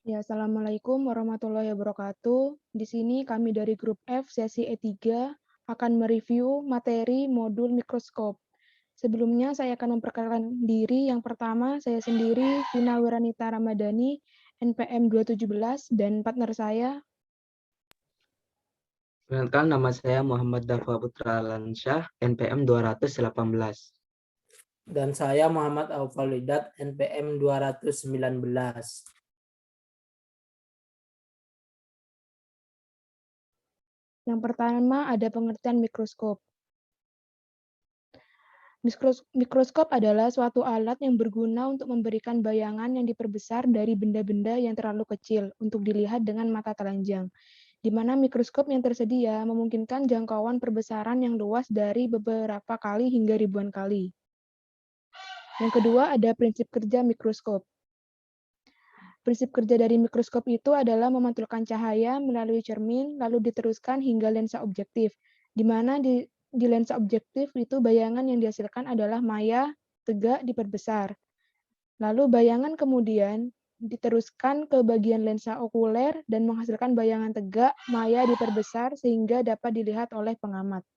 Ya, Assalamualaikum warahmatullahi wabarakatuh. Di sini kami dari grup F sesi E3 akan mereview materi modul mikroskop. Sebelumnya saya akan memperkenalkan diri. Yang pertama, saya sendiri Vina Wiranita Ramadhani, NPM 217, dan partner saya. Perkenalkan, nama saya Muhammad Dafa Putra Alansyah, NPM 218. Dan saya Muhammad Aufalidat, NPM 219. Yang pertama ada pengertian mikroskop. Mikroskop adalah suatu alat yang berguna untuk memberikan bayangan yang diperbesar dari benda-benda yang terlalu kecil untuk dilihat dengan mata telanjang, di mana mikroskop yang tersedia memungkinkan jangkauan perbesaran yang luas dari beberapa kali hingga ribuan kali. Yang kedua ada prinsip kerja mikroskop. Prinsip kerja dari mikroskop itu adalah memantulkan cahaya melalui cermin, lalu diteruskan hingga lensa objektif, di mana di lensa objektif itu bayangan yang dihasilkan adalah maya tegak diperbesar. Lalu bayangan kemudian diteruskan ke bagian lensa okuler dan menghasilkan bayangan tegak maya diperbesar sehingga dapat dilihat oleh pengamat.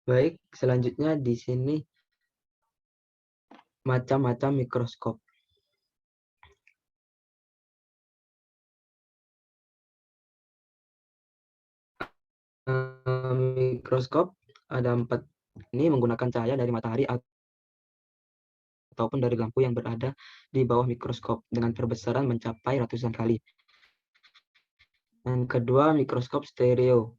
Baik, selanjutnya di sini macam-macam mikroskop. Mikroskop ada 4. Ini menggunakan cahaya dari matahari ataupun dari lampu yang berada di bawah mikroskop dengan perbesaran mencapai ratusan kali. Yang kedua, mikroskop stereo.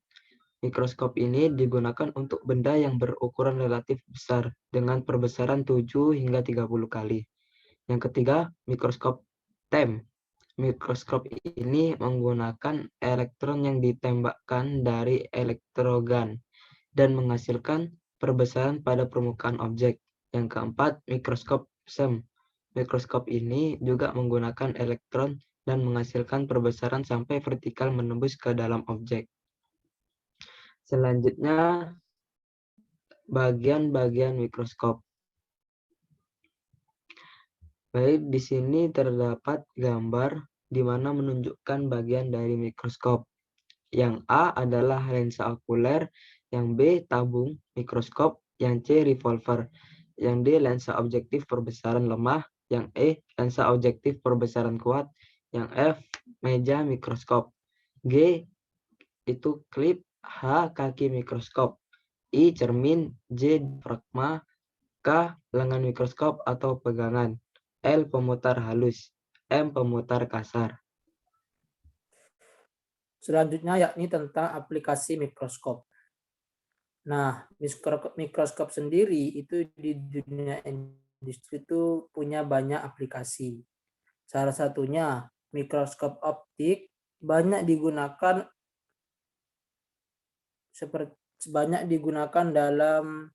Mikroskop ini digunakan untuk benda yang berukuran relatif besar dengan perbesaran 7 hingga 30 kali. Yang ketiga, mikroskop TEM. Mikroskop ini menggunakan elektron yang ditembakkan dari elektrogan dan menghasilkan perbesaran pada permukaan objek. Yang keempat, mikroskop SEM. Mikroskop ini juga menggunakan elektron dan menghasilkan perbesaran sampai vertikal menembus ke dalam objek. Selanjutnya, bagian-bagian mikroskop. Baik, di sini terdapat gambar di mana menunjukkan bagian dari mikroskop. Yang A adalah lensa okuler, yang B tabung mikroskop, yang C revolver, yang D lensa objektif perbesaran lemah, yang E lensa objektif perbesaran kuat, yang F meja mikroskop, G itu klip, H kaki mikroskop, I cermin, J diafragma, K lengan mikroskop atau pegangan, L pemutar halus, M pemutar kasar. Selanjutnya yakni tentang aplikasi mikroskop. Nah, mikroskop sendiri itu di dunia industri itu punya banyak aplikasi. Salah satunya mikroskop optik banyak digunakan dalam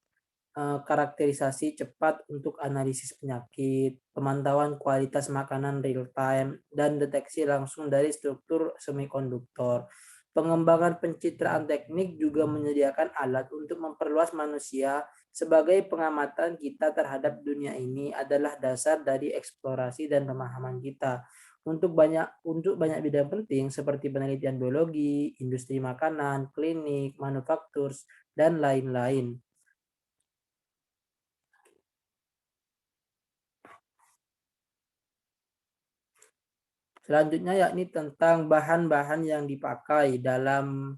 karakterisasi cepat untuk analisis penyakit, pemantauan kualitas makanan real time, dan deteksi langsung dari struktur semikonduktor. Pengembangan pencitraan teknik juga menyediakan alat untuk memperluas manusia sebagai pengamatan kita terhadap dunia ini adalah dasar dari eksplorasi dan pemahaman kita. Untuk banyak bidang penting seperti penelitian biologi, industri makanan, klinik, manufaktur, dan lain-lain. Selanjutnya yakni tentang bahan-bahan yang dipakai dalam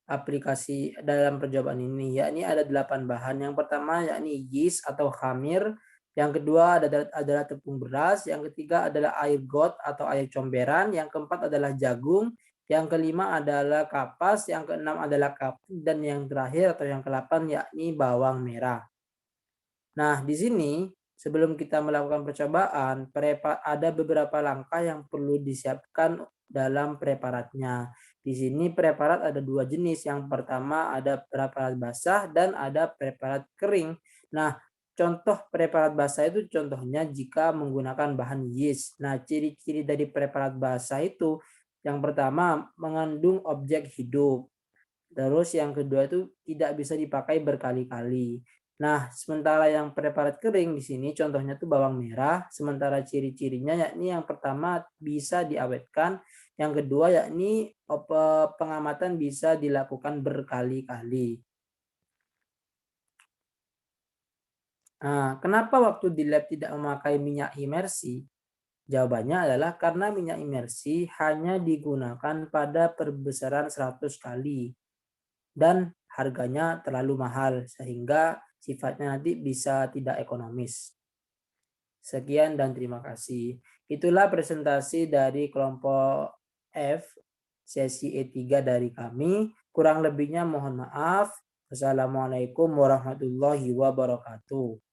percobaan ini, yakni ada 8 bahan. Yang pertama yakni yeast atau khamir, yang kedua adalah tepung beras, yang ketiga adalah air got atau air comberan, yang keempat adalah jagung, yang kelima adalah kapas, yang keenam adalah kapur, dan yang terakhir atau yang ke-8 yakni bawang merah. Nah, di sini sebelum kita melakukan percobaan, ada beberapa langkah yang perlu disiapkan dalam preparatnya. Di sini preparat ada 2 jenis. Yang pertama ada preparat basah dan ada preparat kering. Nah, contoh preparat basah itu contohnya jika menggunakan bahan yeast. Nah, ciri-ciri dari preparat basah itu yang pertama mengandung objek hidup. Terus yang kedua itu tidak bisa dipakai berkali-kali. Nah, sementara yang preparat kering di sini contohnya tuh bawang merah, sementara ciri-cirinya yakni yang pertama bisa diawetkan, yang kedua yakni pengamatan bisa dilakukan berkali-kali. Nah, kenapa waktu di lab tidak memakai minyak imersi? Jawabannya adalah karena minyak imersi hanya digunakan pada perbesaran 100 kali dan harganya terlalu mahal sehingga sifatnya nanti bisa tidak ekonomis. Sekian dan terima kasih. Itulah presentasi dari kelompok F sesi E3 dari kami. Kurang lebihnya mohon maaf. Wassalamualaikum warahmatullahi wabarakatuh.